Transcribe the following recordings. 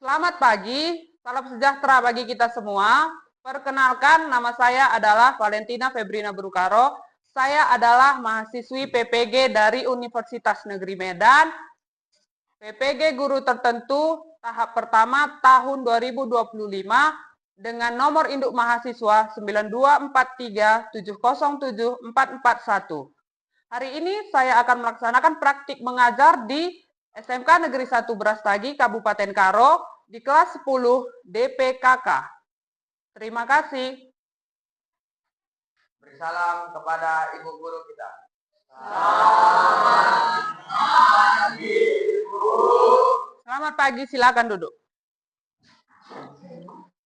Selamat pagi, salam sejahtera bagi kita semua. Perkenalkan, nama saya adalah Valentina Febrina Brukaro. Saya adalah mahasiswi PPG dari Universitas Negeri Medan, PPG Guru Tertentu tahap pertama tahun 2025 dengan nomor induk mahasiswa 92437077441. Hari ini saya akan melaksanakan praktik mengajar di SMK Negeri 1 Brastagi, Kabupaten Karo, di kelas 10 DPKK. Terima kasih. Beri salam kepada ibu guru kita. Selamat pagi, silakan duduk.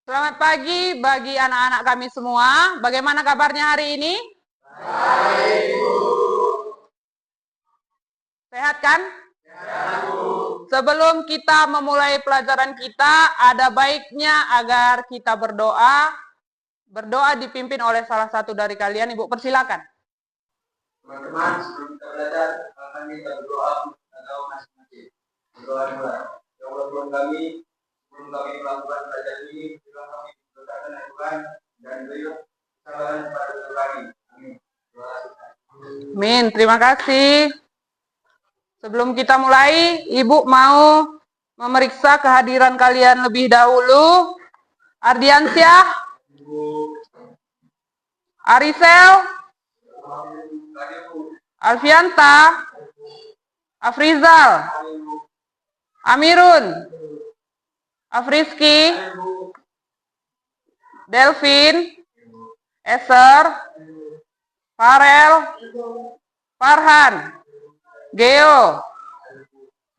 Selamat pagi bagi anak-anak kami semua. Bagaimana kabarnya hari ini? Baik, Bu. Sehat kan? Sehat, Bu. Sebelum kita memulai pelajaran kita, ada baiknya agar kita berdoa. Berdoa dipimpin oleh salah satu dari kalian. Ibu, persilakan. Teman-teman, sebelum kita belajar, kami kita berdoa atau masing-masing. Berdoa mulai. Ya Allah Tuhan kami, sebelum kami melakukan belajar ini, bila kami berdoakan Tuhan dan beliau kesabaran kepada Tuhan kami. Amin. Amin. Terima kasih. Sebelum kita mulai, Ibu mau memeriksa kehadiran kalian lebih dahulu. Ardiansyah, Arisel, Alfianta, Afrizal, Amirun, Afriski, Delvin, Eser, Farel, Farhan, Geo,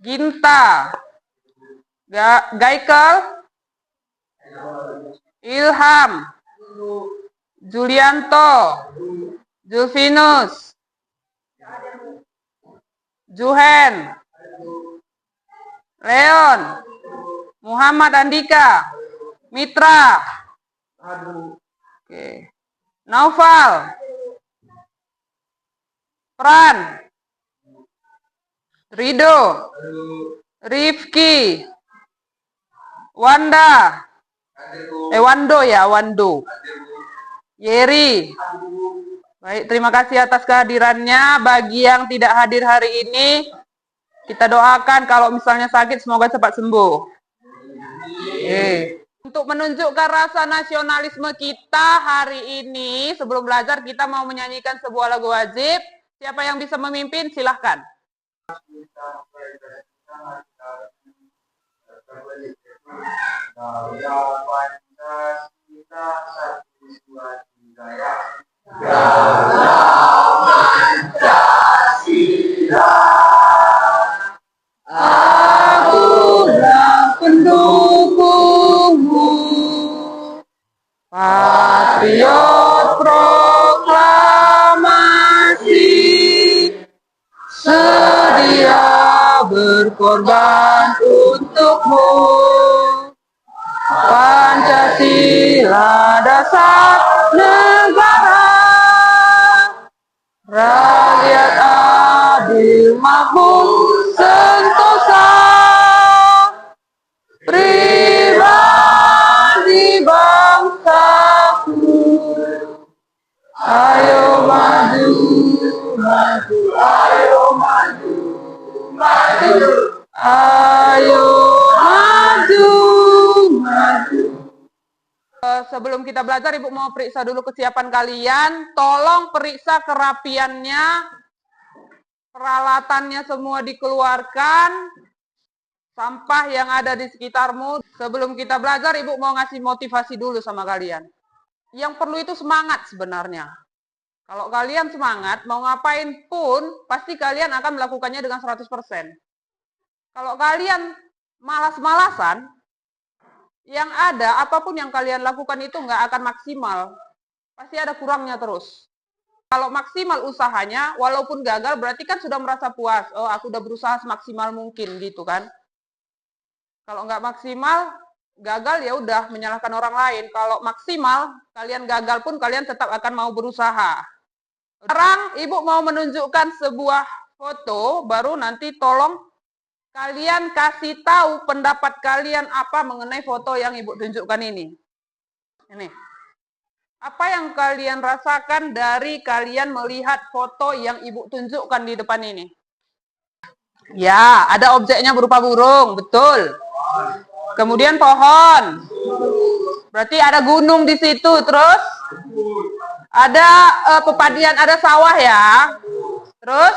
Ginta, Gaikel, Ilham, Julianto, Julfinus, Juhen, Leon, Muhammad Andika, Mitra, Naufal, Pran, Rido, Rifki, Wanda, Wando ya, Wando, Yeri. Baik, terima kasih atas kehadirannya. Bagi yang tidak hadir hari ini, kita doakan kalau misalnya sakit semoga cepat sembuh. Untuk menunjukkan rasa nasionalisme kita hari ini, sebelum belajar kita mau menyanyikan sebuah lagu wajib. Siapa yang bisa memimpin? Silahkan. Akulah pendukungmu, patriot proklamasi, sedia berkorban untukmu. Pancasila dasar negara, rakyat adil makmur sentosa, pribadi bangsaku. Ayo maju, maju, ayo maju, maju, ayo maju, maju. Sebelum kita belajar, Ibu mau periksa dulu kesiapan kalian. Tolong periksa kerapiannya, peralatannya semua dikeluarkan, sampah yang ada di sekitarmu. Sebelum kita belajar, Ibu mau ngasih motivasi dulu sama kalian. Yang perlu itu semangat sebenarnya. Kalau kalian semangat, mau ngapain pun, pasti kalian akan melakukannya dengan 100%. Kalau kalian malas-malasan, yang ada, apapun yang kalian lakukan itu nggak akan maksimal. Pasti ada kurangnya terus. Kalau maksimal usahanya, walaupun gagal, berarti kan sudah merasa puas. Oh, aku udah berusaha semaksimal mungkin, gitu kan. Kalau nggak maksimal, gagal ya udah menyalahkan orang lain. Kalau maksimal, kalian gagal pun kalian tetap akan mau berusaha. Sekarang Ibu mau menunjukkan sebuah foto, baru nanti tolong kalian kasih tahu pendapat kalian apa mengenai foto yang Ibu tunjukkan ini. Ini. Apa yang kalian rasakan dari kalian melihat foto yang Ibu tunjukkan di depan ini? Ya, ada objeknya berupa burung, betul. Kemudian pohon. Berarti ada gunung di situ, terus ada pepadian, ada sawah ya. Terus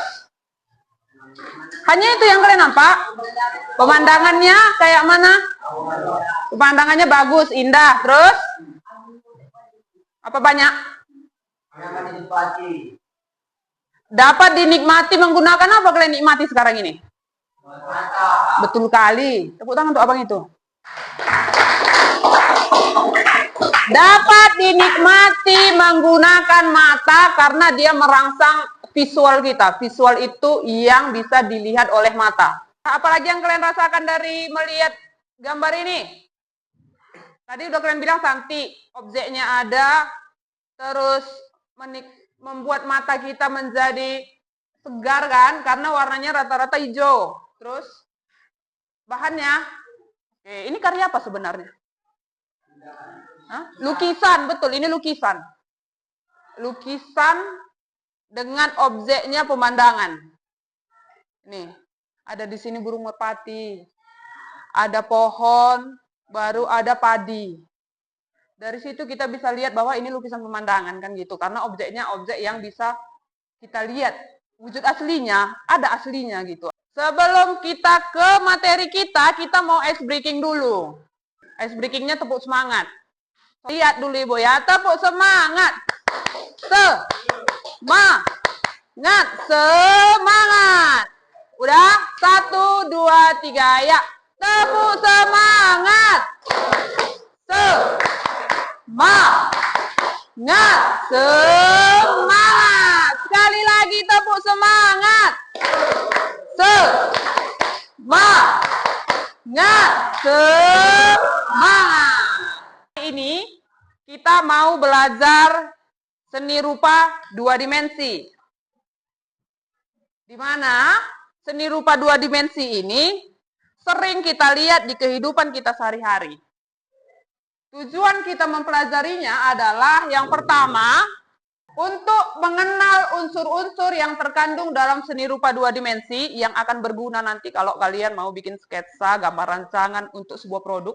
hanya itu yang kalian nampak? Pemandangannya kayak mana? Pemandangannya bagus, indah. Terus apa banyak? Dapat dinikmati menggunakan apa kalian nikmati sekarang ini? Betul kali. Tepuk tangan untuk abang itu. Dapat dinikmati menggunakan mata karena dia merangsang visual kita. Visual itu yang bisa dilihat oleh mata. Apalagi yang kalian rasakan dari melihat gambar ini? Tadi udah kalian bilang cantik, objeknya ada, terus membuat mata kita menjadi segar kan, karena warnanya rata-rata hijau. Terus bahannya, ini karya apa sebenarnya? Hah? Lukisan, betul, ini lukisan. Lukisan dengan objeknya pemandangan. Nih, ada di sini burung merpati, ada pohon, baru ada padi. Dari situ kita bisa lihat bahwa ini lukisan pemandangan kan gitu, karena objeknya objek yang bisa kita lihat. Wujud aslinya, ada aslinya gitu. Sebelum kita ke materi kita mau ice breaking dulu. Ice breakingnya tepuk semangat. Lihat dulu Ibu ya, tepuk semangat. Semangat, semangat. Udah? 1, 2, 3, ya. Tepuk semangat. Semangat, semangat. Sekali lagi tepuk semangat. Semangat, semangat. Ini kita mau belajar seni rupa 2 dimensi. Di mana seni rupa 2 dimensi ini sering kita lihat di kehidupan kita sehari-hari. Tujuan kita mempelajarinya adalah yang pertama, untuk mengenal unsur-unsur yang terkandung dalam seni rupa 2 dimensi yang akan berguna nanti kalau kalian mau bikin sketsa, gambar rancangan untuk sebuah produk.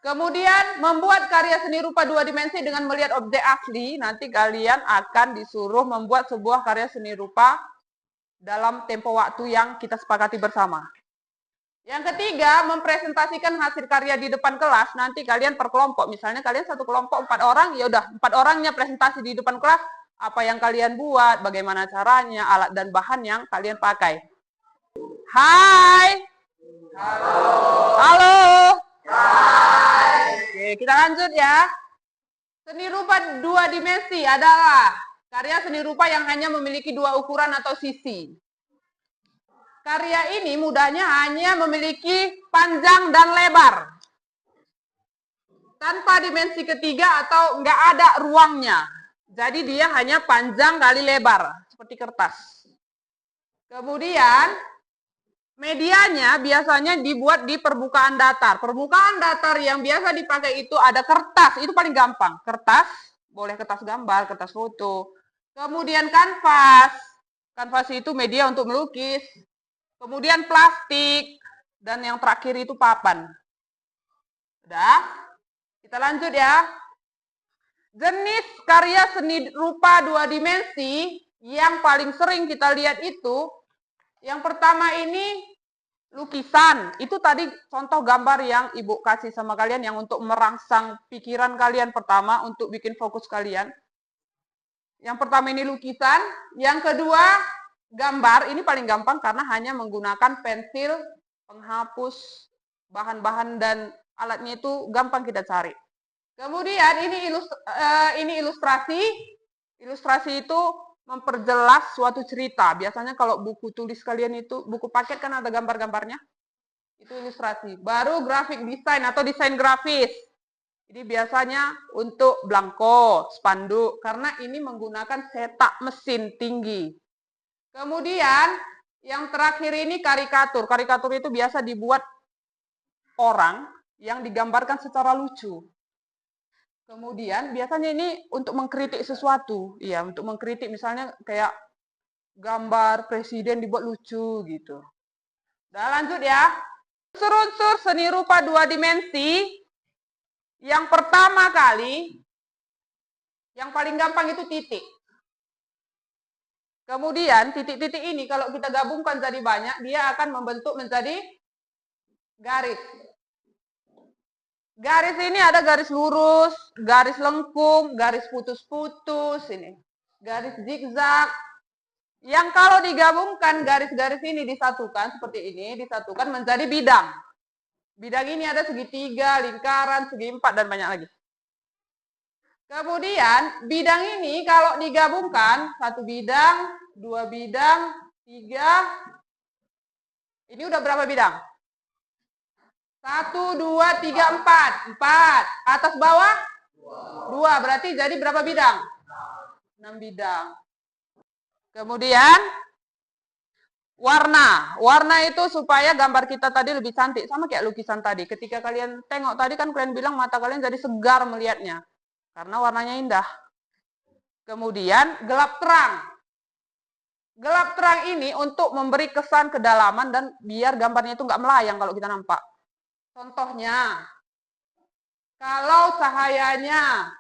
Kemudian membuat karya seni rupa 2 dimensi dengan melihat objek asli, nanti kalian akan disuruh membuat sebuah karya seni rupa dalam tempo waktu yang kita sepakati bersama. Yang ketiga, mempresentasikan hasil karya di depan kelas, nanti kalian per kelompok, misalnya kalian satu kelompok 4 orang, ya udah 4 orangnya presentasi di depan kelas, apa yang kalian buat, bagaimana caranya, alat dan bahan yang kalian pakai. Hai. Halo. Halo. Hai. Oke, kita lanjut ya. Seni rupa 2 dimensi adalah karya seni rupa yang hanya memiliki 2 ukuran atau sisi. Karya ini mudahnya hanya memiliki panjang dan lebar. Tanpa dimensi ketiga atau nggak ada ruangnya. Jadi dia hanya panjang kali lebar, seperti kertas. Kemudian medianya biasanya dibuat di permukaan datar. Permukaan datar yang biasa dipakai itu ada kertas, itu paling gampang. Kertas, boleh kertas gambar, kertas foto. Kemudian kanvas. Kanvas itu media untuk melukis. Kemudian plastik. Dan yang terakhir itu papan. Udah? Kita lanjut ya. Jenis karya seni rupa 2 dimensi yang paling sering kita lihat itu, yang pertama ini lukisan. Itu tadi contoh gambar yang Ibu kasih sama kalian yang untuk merangsang pikiran kalian pertama, untuk bikin fokus kalian. Yang pertama ini lukisan. Yang kedua gambar. Ini paling gampang karena hanya menggunakan pensil, penghapus, bahan-bahan dan alatnya itu gampang kita cari. Kemudian ini ilustrasi. Ilustrasi itu memperjelas suatu cerita. Biasanya kalau buku tulis kalian itu, buku paket kan ada gambar-gambarnya. Itu ilustrasi. Baru grafik desain atau desain grafis. Ini biasanya untuk belangko, spanduk. Karena ini menggunakan cetak mesin tinggi. Kemudian Yang terakhir ini karikatur. Karikatur itu biasa dibuat orang yang digambarkan secara lucu. Kemudian biasanya ini untuk mengkritik sesuatu, ya, untuk mengkritik misalnya kayak gambar presiden dibuat lucu gitu. Udah lanjut ya. Unsur-unsur seni rupa 2 dimensi, yang pertama kali, yang paling gampang itu titik. Kemudian titik-titik ini kalau kita gabungkan jadi banyak, dia akan membentuk menjadi garis. Garis ini ada garis lurus, garis lengkung, garis putus-putus, ini garis zigzag. Yang kalau digabungkan garis-garis ini disatukan seperti ini, disatukan menjadi bidang. Bidang ini ada segitiga, lingkaran, segi empat, dan banyak lagi. Kemudian bidang ini kalau digabungkan, 1 bidang, 2 bidang, 3, ini udah berapa bidang? 1, 2, 3, 4. 4. Atas bawah? 2. Berarti jadi berapa bidang? 6 bidang. Kemudian warna. Warna itu supaya gambar kita tadi lebih cantik. Sama kayak lukisan tadi. Ketika kalian tengok tadi kan kalian bilang mata kalian jadi segar melihatnya. Karena warnanya indah. Kemudian gelap terang. Gelap terang ini untuk memberi kesan kedalaman dan biar gambarnya itu nggak melayang kalau kita nampak. Contohnya, kalau cahayanya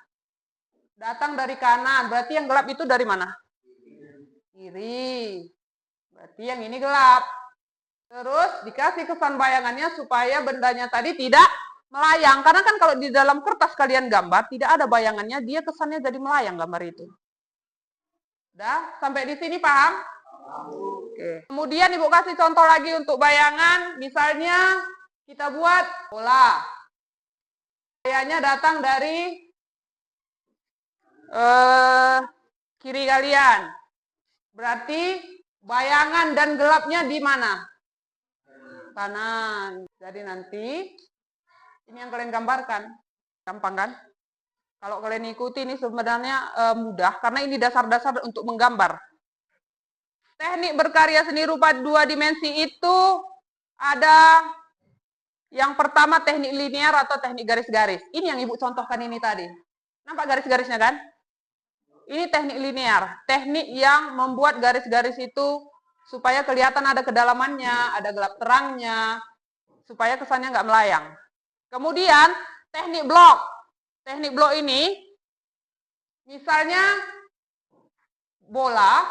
datang dari kanan, berarti yang gelap itu dari mana? Kiri. Berarti yang ini gelap. Terus dikasih kesan bayangannya supaya bendanya tadi tidak melayang. Karena kan kalau di dalam kertas kalian gambar, tidak ada bayangannya, dia kesannya jadi melayang gambar itu. Udah? Sampai di sini paham? Oke. Kemudian Ibu kasih contoh lagi untuk bayangan. Misalnya kita buat bola. Cahayanya datang dari kiri kalian. Berarti bayangan dan gelapnya di mana? Kanan. Jadi nanti ini yang kalian gambarkan. Gampang kan? Kalau kalian ikuti ini sebenarnya mudah karena ini dasar-dasar untuk menggambar. Teknik berkarya seni rupa 2 dimensi itu ada yang pertama teknik linear atau teknik garis-garis. Ini yang Ibu contohkan ini tadi. Nampak garis-garisnya kan? Ini teknik linear. Teknik yang membuat garis-garis itu supaya kelihatan ada kedalamannya, ada gelap terangnya, supaya kesannya nggak melayang. Kemudian teknik blok. Teknik blok ini, misalnya bola,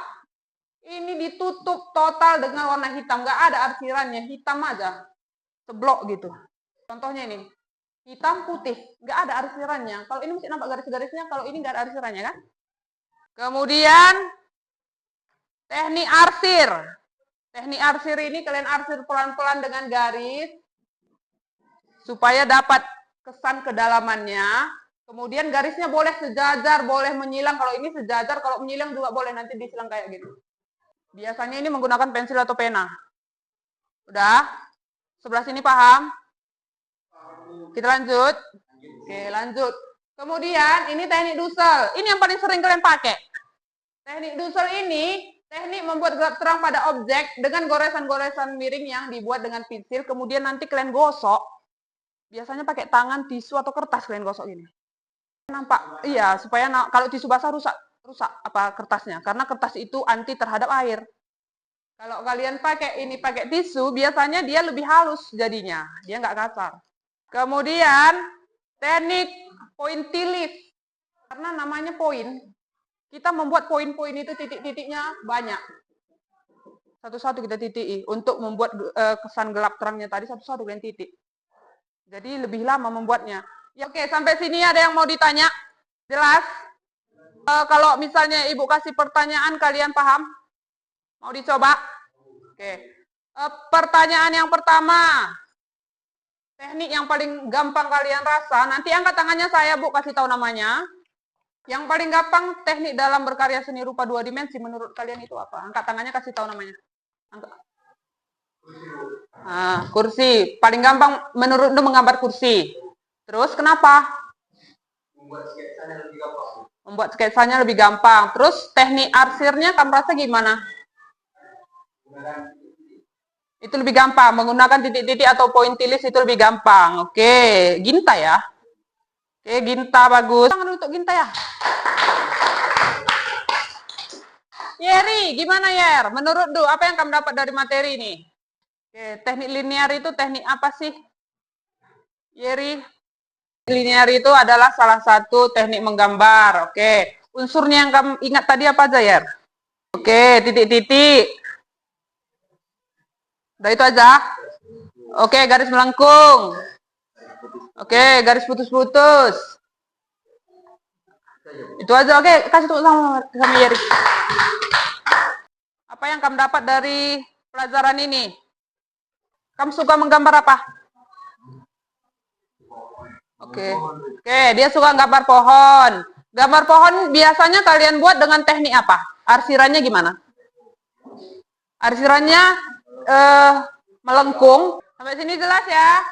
ini ditutup total dengan warna hitam. Nggak ada arsirannya, hitam aja. Seblok gitu. Contohnya ini, hitam putih, nggak ada arsirannya. Kalau ini mesti nampak garis-garisnya, kalau ini nggak ada arsirannya kan? Kemudian teknik arsir. Teknik arsir ini kalian arsir pelan-pelan dengan garis supaya dapat kesan kedalamannya. Kemudian garisnya boleh sejajar, boleh menyilang. Kalau ini sejajar, kalau menyilang juga boleh nanti disilang kayak gitu. Biasanya ini menggunakan pensil atau pena. Udah? Sebelah sini paham? Kita lanjut. Oke, lanjut. Kemudian ini teknik dusel. Ini yang paling sering kalian pakai. Teknik dusel ini teknik membuat gelap terang pada objek dengan goresan-goresan miring yang dibuat dengan pensil. Kemudian nanti kalian gosok. Biasanya pakai tangan, tisu atau kertas kalian gosok gini. Nampak? Iya, supaya kalau tisu basah rusak apa kertasnya. Karena kertas itu anti terhadap air. Kalau kalian pakai ini pakai tisu, biasanya dia lebih halus jadinya. Dia nggak kasar. Kemudian teknik pointillis. Karena namanya poin. Kita membuat poin-poin itu titik-titiknya banyak. Satu-satu kita titiki. Untuk membuat kesan gelap terangnya tadi, satu-satu kalian titik. Jadi lebih lama membuatnya. Ya, oke, sampai sini ada yang mau ditanya? Jelas? Kalau misalnya Ibu kasih pertanyaan, kalian paham? Mau dicoba? Oke. Pertanyaan yang pertama. Teknik yang paling gampang kalian rasa. Nanti angkat tangannya saya, Bu, kasih tahu namanya. Yang paling gampang teknik dalam berkarya seni rupa 2 dimensi menurut kalian itu apa? Angkat tangannya, kasih tahu namanya. Angkat. Kursi. Paling gampang menurut lu menggambar kursi. Terus kenapa? Membuat sketsanya lebih gampang. Membuat sketsanya lebih gampang. Terus teknik arsirnya kamu rasa gimana? Gunakan Itu lebih gampang. Menggunakan titik-titik atau pointillis itu lebih gampang. Oke, Ginta ya. Oke, Ginta bagus. Tangan untuk Ginta ya. Yeri, gimana Yer? Menurut Du, apa yang kamu dapat dari materi ini? Oke, teknik linear itu teknik apa sih? Yeri? Linear itu adalah salah satu teknik menggambar. Oke, unsurnya yang kamu ingat tadi apa aja Yer? Oke, titik-titik. Udah itu aja? Oke, garis melengkung. Oke, garis putus-putus. Itu aja. Oke, kasih tuh sama Yeri. Apa yang kamu dapat dari pelajaran ini? Kamu suka menggambar apa? Oke, dia suka gambar pohon. Gambar pohon biasanya kalian buat dengan teknik apa? Arsirannya gimana? Arsirannya melengkung. Sampai sini jelas ya?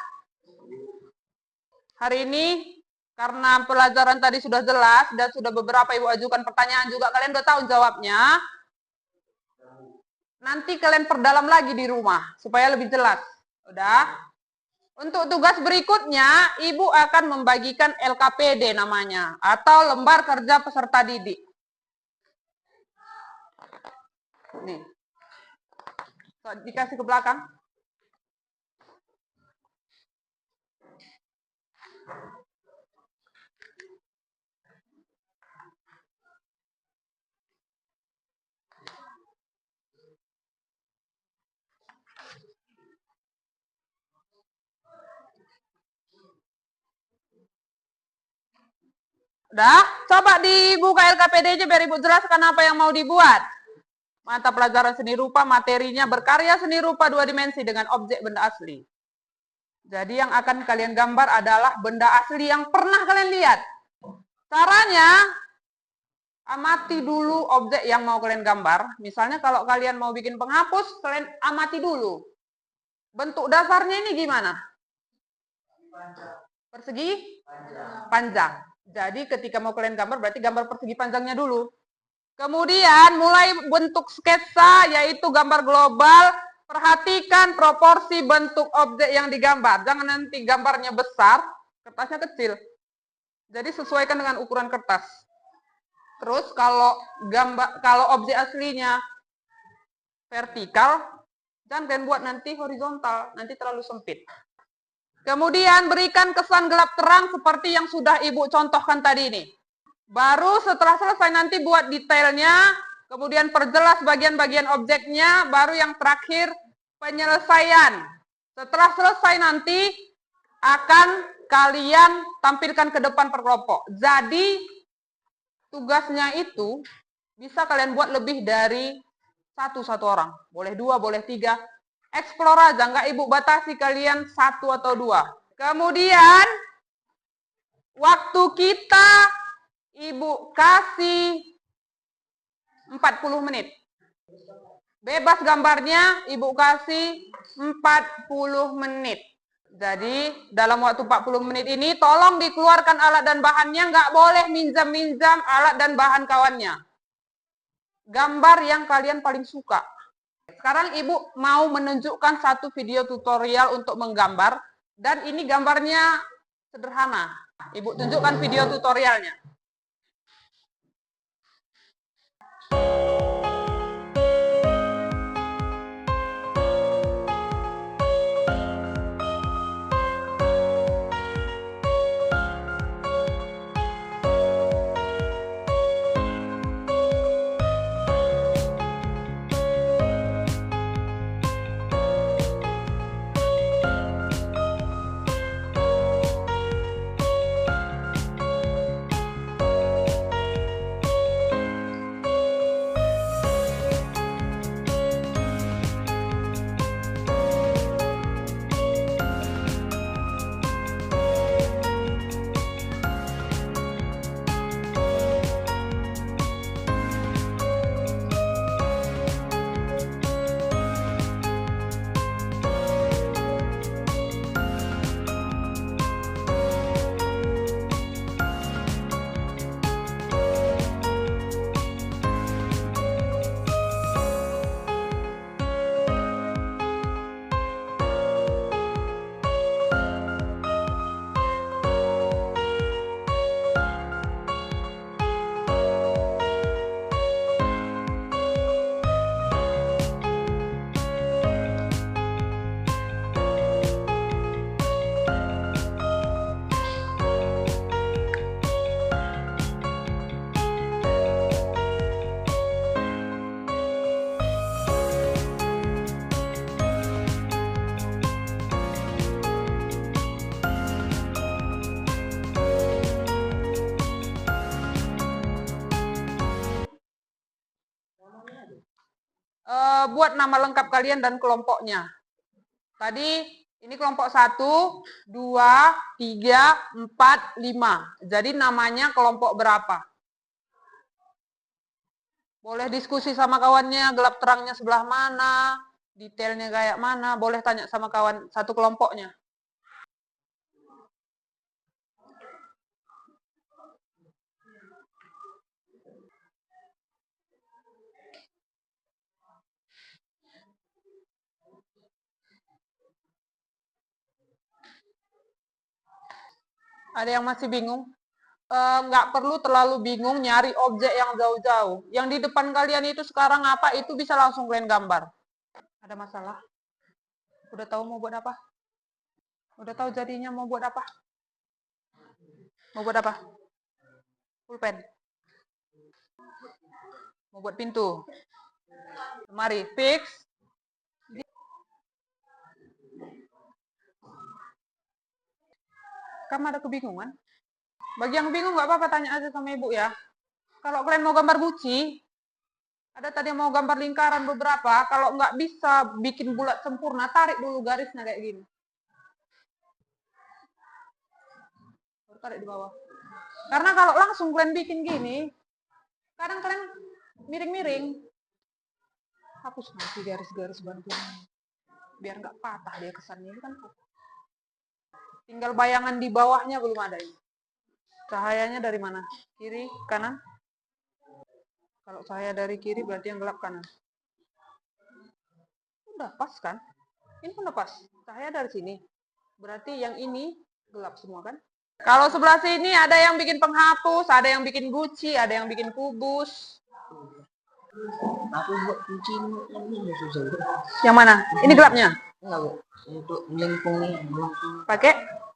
Hari ini karena pelajaran tadi sudah jelas dan sudah beberapa ibu ajukan pertanyaan juga, kalian udah tahu jawabnya. Nanti kalian perdalam lagi di rumah supaya lebih jelas. Udah? Untuk tugas berikutnya, Ibu akan membagikan LKPD namanya, atau lembar kerja peserta didik. Nih. So, dikasih ke belakang. Udah? Coba dibuka LKPD aja biar Ibu jelaskan apa yang mau dibuat. Mata pelajaran seni rupa, materinya berkarya seni rupa 2 dimensi dengan objek benda asli. Jadi yang akan kalian gambar adalah benda asli yang pernah kalian lihat. Caranya, amati dulu objek yang mau kalian gambar. Misalnya kalau kalian mau bikin penghapus, kalian amati dulu. Bentuk dasarnya ini gimana? Persegi? Panjang. Jadi ketika mau kalian gambar, berarti gambar persegi panjangnya dulu. Kemudian mulai bentuk sketsa, yaitu gambar global. Perhatikan proporsi bentuk objek yang digambar. Jangan nanti gambarnya besar, kertasnya kecil. Jadi sesuaikan dengan ukuran kertas. Terus kalau objek aslinya vertikal, jangan kalian buat nanti horizontal, nanti terlalu sempit. Kemudian berikan kesan gelap terang seperti yang sudah Ibu contohkan tadi ini. Baru setelah selesai nanti buat detailnya, kemudian perjelas bagian-bagian objeknya, baru yang terakhir penyelesaian. Setelah selesai nanti akan kalian tampilkan ke depan per kelompok. Jadi tugasnya itu bisa kalian buat lebih dari satu orang. Boleh 2, boleh 3. Explore aja, nggak Ibu batasi kalian 1 atau 2. Kemudian waktu kita Ibu kasih 40 menit. Bebas gambarnya Ibu kasih 40 menit. Jadi dalam waktu 40 menit ini tolong dikeluarkan alat dan bahannya, nggak boleh minjam-minjam alat dan bahan kawannya. Gambar yang kalian paling suka. Sekarang Ibu mau menunjukkan satu video tutorial untuk menggambar, dan ini gambarnya sederhana. Ibu tunjukkan video tutorialnya. buat nama lengkap kalian dan kelompoknya. Tadi ini kelompok 1, 2, 3, 4, 5. Jadi namanya kelompok berapa? Boleh diskusi sama kawannya, gelap terangnya sebelah mana, detailnya kayak mana, boleh tanya sama kawan satu kelompoknya. Ada yang masih bingung? Nggak perlu terlalu bingung nyari objek yang jauh-jauh. Yang di depan kalian itu sekarang apa, itu bisa langsung kalian gambar. Ada masalah? Udah tahu mau buat apa? Udah tahu jadinya mau buat apa? Mau buat apa? Pulpen. Mau buat pintu. Lemari. Fix. Kamu ada kebingungan? Bagi yang bingung nggak apa-apa, tanya aja sama ibu ya. Kalau kalian mau gambar guci, ada tadi yang mau gambar lingkaran beberapa, kalau nggak bisa bikin bulat sempurna, tarik dulu garisnya kayak gini. Tarik di bawah. Karena kalau langsung kalian bikin gini, kadang kalian miring-miring. Hapus nanti garis-garis bantuan. Biar nggak patah dia kesannya, ini kan patah. Tinggal bayangan di bawahnya belum ada ini. Cahayanya dari mana? Kiri, kanan? Kalau cahaya dari kiri berarti yang gelap kanan. Udah pas kan? Ini udah pas. Cahaya dari sini. Berarti yang ini gelap semua kan? Kalau sebelah sini ada yang bikin penghapus, ada yang bikin guci, ada yang bikin kubus. Aku buat kunci ini susah. Yang mana? Ini gelapnya? Enggak, Bu. Untuk melengkung nih, Pakai?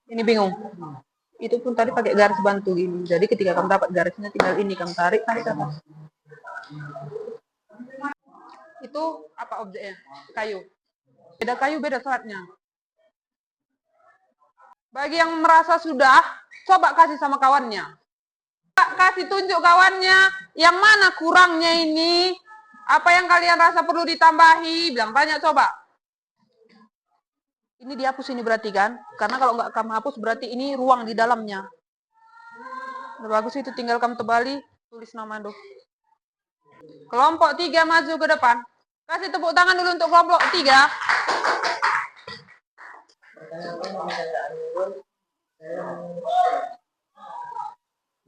Ini bingung. Itu pun tadi pakai garis bantu gini. Jadi ketika kamu dapat garisnya tinggal ini kamu tarik ke atas. Itu apa objeknya? Kayu. Beda kayu, beda seratnya. Bagi yang merasa sudah, coba kasih sama kawannya. Kasih tunjuk kawannya, yang mana kurangnya ini, apa yang kalian rasa perlu ditambahi, bilang tanya coba. Ini dihapus ini berarti kan, karena kalau nggak kamu hapus berarti ini ruang di dalamnya. Udah bagus itu, tinggal kamu tebali, tulis nama tuh. Kelompok 3 maju ke depan. Kasih tepuk tangan dulu untuk kelompok 3.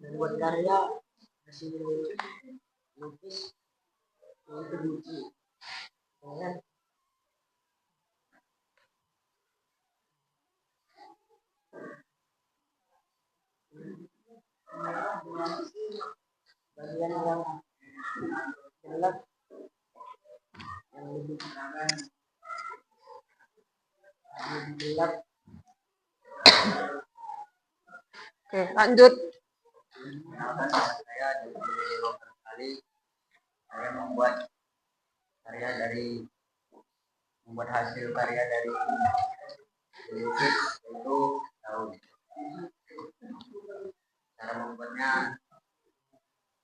membuat karya hasil lukis itu guci. Bagian yang gelap yang lebih gelap. Oke, lanjut. Saya beberapa kali saya membuat karya dari membuat hasil karya dari lukis itu daun. Cara membuatnya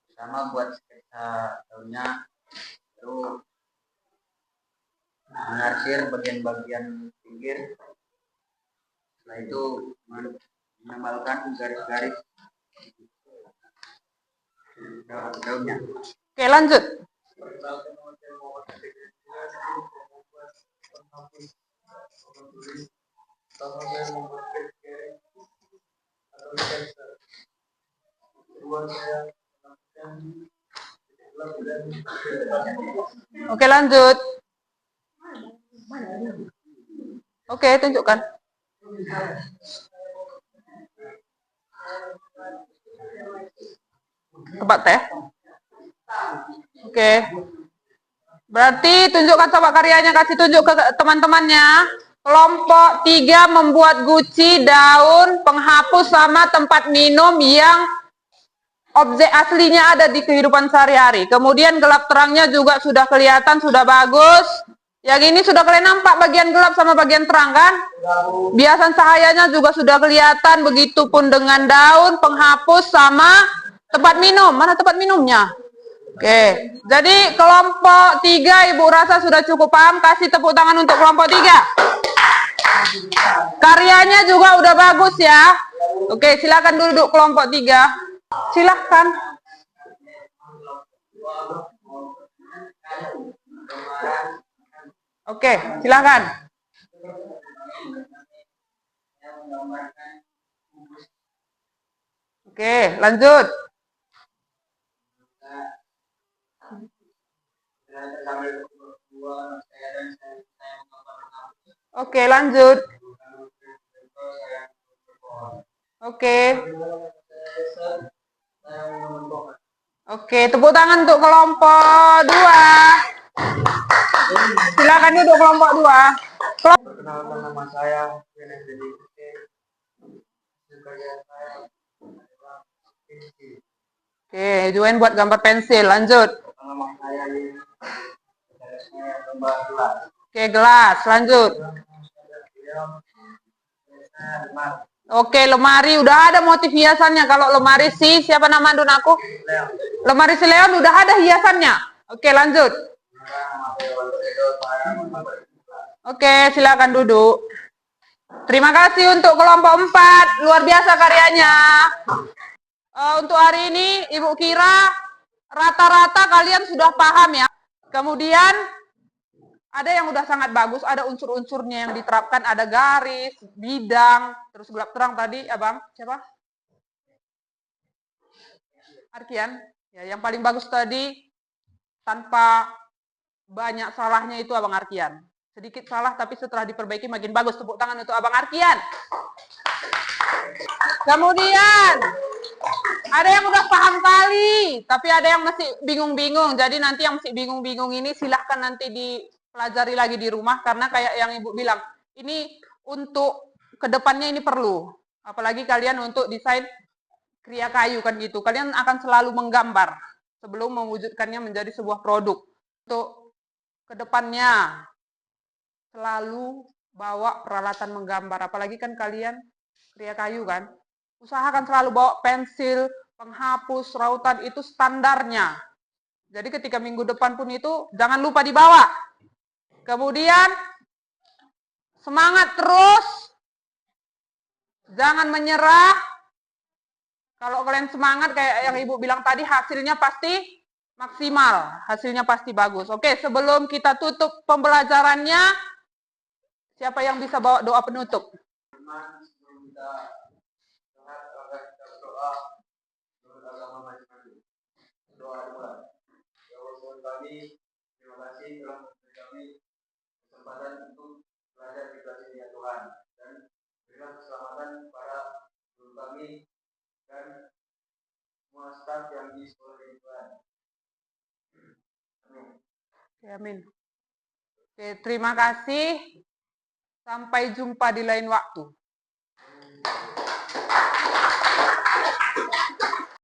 pertama buat sketsa daunnya, lalu mengarsir bagian-bagian pinggir. Setelah itu menambahkan garis-garis daunnya. Oke, lanjut. Oke, lanjut. Oke, tunjukkan. Tempat teh. Oke. Berarti tunjukkan coba karyanya, kasih tunjuk ke teman-temannya. Kelompok 3 membuat guci, daun, penghapus sama tempat minum yang objek aslinya ada di kehidupan sehari-hari. Kemudian gelap terangnya juga sudah kelihatan, sudah bagus. Yang ini sudah kalian nampak bagian gelap sama bagian terang kan? Biasan cahayanya juga sudah kelihatan, begitupun dengan daun, penghapus sama tempat minum. Mana tempat minumnya? Oke, jadi kelompok 3 Ibu rasa sudah cukup paham. Kasih tepuk tangan untuk kelompok 3. Karyanya juga udah bagus ya. Oke, silakan duduk kelompok 3. Silakan. Oke, silakan. Oke, lanjut. Oke, lanjut. Oke. Oke, tepuk tangan untuk kelompok 2. Silakan duduk kelompok 2. Perkenalkan nama saya Benes Dedi. Karya saya adalah pensil. Oke, join buat gambar pensil. Lanjut. Nama saya ini saya gambar gelas. Oke, gelas. Lanjut. Oke, lemari. Udah ada motif hiasannya. Kalau lemari sih, siapa nama Dun aku? Lemari si Leon udah ada hiasannya. Oke, lanjut. Oke, silakan duduk. Terima kasih untuk kelompok 4. Luar biasa karyanya. Untuk hari ini, Ibu kira rata-rata kalian sudah paham ya. Kemudian, ada yang udah sangat bagus, ada unsur-unsurnya yang diterapkan, ada garis, bidang, terus gelap terang tadi, Abang, siapa? Arkian. Ya, yang paling bagus tadi, tanpa banyak salahnya itu Abang Arkian. Sedikit salah, tapi setelah diperbaiki makin bagus. Tepuk tangan untuk Abang Arkian. Kemudian, ada yang udah paham kali, tapi ada yang masih bingung-bingung. Jadi nanti yang masih bingung-bingung ini silahkan nanti dipelajari lagi di rumah. Karena kayak yang Ibu bilang, ini untuk kedepannya ini perlu. Apalagi kalian untuk desain kriya kayu kan gitu. Kalian akan selalu menggambar sebelum mewujudkannya menjadi sebuah produk. Untuk kedepannya selalu bawa peralatan menggambar. Apalagi kan kalian kriya kayu kan. Usahakan selalu bawa pensil, penghapus, rautan, itu standarnya. Jadi ketika minggu depan pun itu jangan lupa dibawa. Kemudian semangat terus. Jangan menyerah. Kalau kalian semangat kayak yang Ibu bilang tadi, hasilnya pasti maksimal. Hasilnya pasti bagus. Oke, sebelum kita tutup pembelajarannya, siapa yang bisa bawa doa penutup? Kami, terima kasih telah memberi kami kesempatan untuk belajar di kelas ini ya Tuhan, dan berilah keselamatan para guru kami dan semua staf yang di sekolah ini Tuhan. Amin. Amin. Oke, terima kasih. Sampai jumpa di lain waktu.